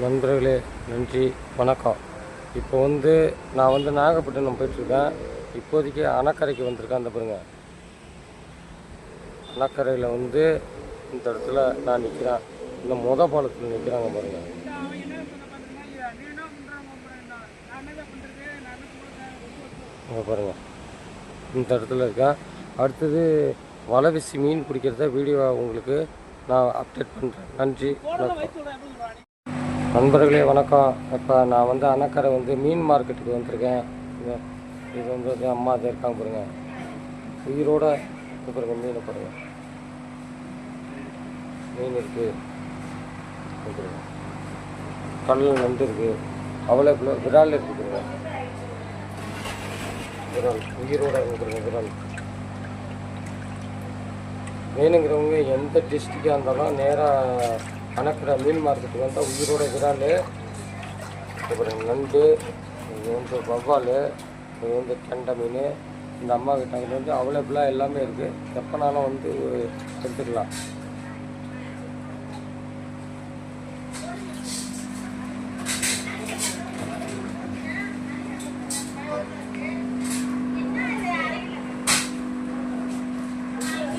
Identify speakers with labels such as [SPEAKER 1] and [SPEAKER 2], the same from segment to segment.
[SPEAKER 1] நண்பர்களே நன்றி வணக்கம். இப்போ நான் நாகப்பட்டினம் போயிட்டுருக்கேன். இப்போதைக்கு அணக்கரைக்கு வந்திருக்கேன். அந்த பாருங்க, அணக்கரையில் இந்த இடத்துல நான் நிற்கிறேன். இந்த பாலத்தில் நிற்கிறாங்க பாருங்கள். அங்கே பாருங்கள், இந்த இடத்துல இருக்கேன். அடுத்தது வலை வீசி மீன் பிடிக்கிறத வீடியோ உங்களுக்கு நான் அப்டேட் பண்ணுறேன். நன்றி நண்பர்களே வணக்கம். இப்போ நான் அணக்கரை மீன் மார்க்கெட்டுக்கு வந்திருக்கேன். இது அம்மா அதை இருக்காங்க பாருங்கள், உயிரோட பாருங்கள். மீனை பாருங்கள், மீன் இருக்குது, கடல் நண்டு இருக்குது, அவ்வளோ விரால் இருக்குது பாருங்கள். விரால் உயிரோட பாருங்கள். விரால் மீனுங்கிறவங்க எந்த டிஸ்ட்ரிக்டாக இருந்தாலும் நேராக அணக்கரை மீன் மார்க்கெட்டுக்கு வந்தால் உயிரோட விரால், அப்புறம் நண்டு, இது வவ்வால், இது கெண்டை மீன். இந்த அம்மா கிட்ட இது அவைலபிளாக எல்லாமே இருக்குது. எப்போனாலும் எடுத்துக்கலாம்.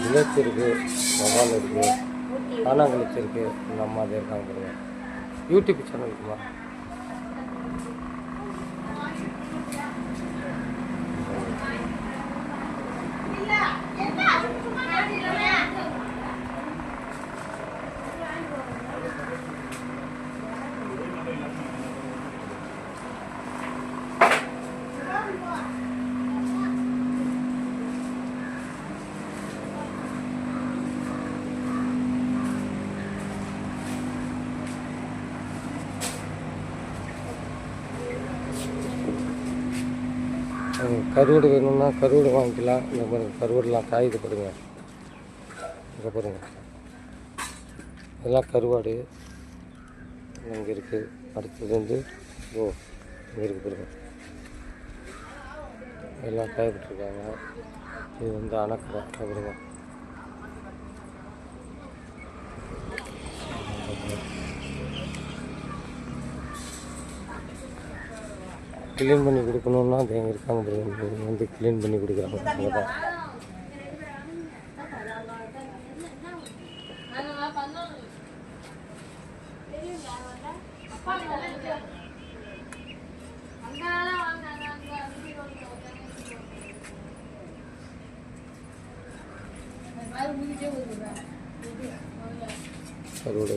[SPEAKER 1] இலச்சி இருக்குது, வவ்வால் இருக்குது, காணாங்கழிச்சி இருக்குது. இந்த அம்மா அதே இருக்காங்க பாருங்க. யூடியூப் சேனல் இருக்குமா? கருவாடு வேணும்னா கருவாடு வாங்கிக்கலாம். இந்த பாருங்கள், கருவாடுலாம் காயுது பாருங்கள். இங்கே பாருங்கள், இதெல்லாம் கருவாடு இங்கே இருக்குது. அடுத்தது இங்கே இருக்குது பாருங்கள், எல்லாம் காயப்பட்டுருக்காங்க. இது அணக்கரை பாருங்கள். க்ளீன் பண்ணி கொடுக்கணுன்னா அது எங்கே இருக்காங்க பாருங்க, க்ளீன் பண்ணி கொடுக்குறாங்க. அங்கே தான் கருவாடு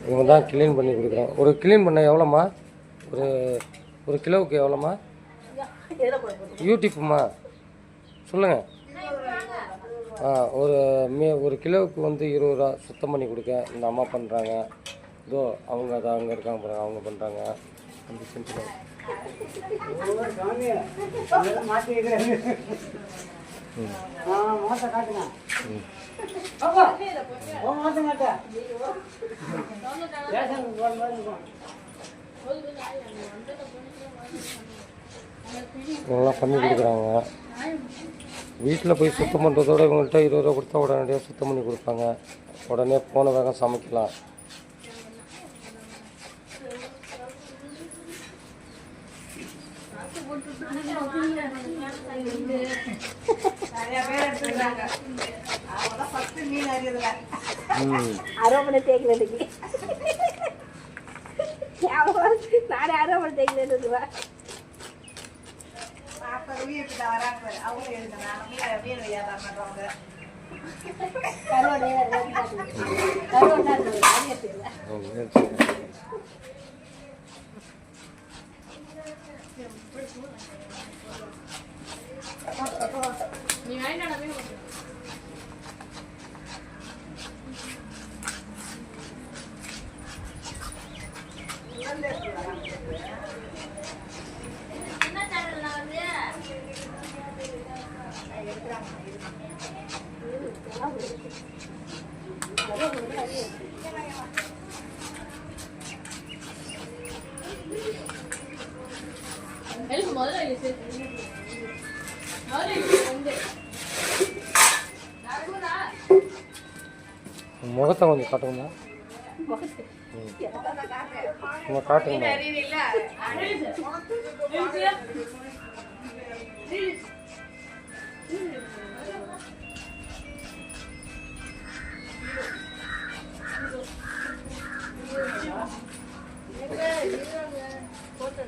[SPEAKER 1] இவங்க தான் க்ளீன் பண்ணி கொடுக்குறாங்க. ஒரு க்ளீன் பண்ண எவ்வளோம்மா? ஒரு கிலோவுக்கு எவ்வளோம்மா? யூடியூப்புமா சொல்லுங்கள். ஒரு கிலோவுக்கு 20 ரூபா சுத்தம் பண்ணி கொடுக்க இந்த அம்மா பண்ணுறாங்க. இதோ அவங்க அதை அங்கே இருக்காங்க பாருங்க, அவங்க பண்ணுறாங்க. இவங்களாம் பண்ணி கொடுக்குறாங்க. வீட்டில் போய் சுத்தம் பண்ணுறதோட இவங்கள்ட்ட 20 ரூபா கொடுத்தா உடனடியாக சுத்தம் பண்ணி கொடுப்பாங்க. உடனே போன வேகம் சமைக்கலாம்.
[SPEAKER 2] அரோமனை தேய்க்கிறதுக்கு நானே அரோமனை தேய்க்கிறதுவா நீ
[SPEAKER 1] முகத்தை கொஞ்சம் காட்டுங்கம்மா. சும்மா காட்டுங்க.
[SPEAKER 2] போட்டு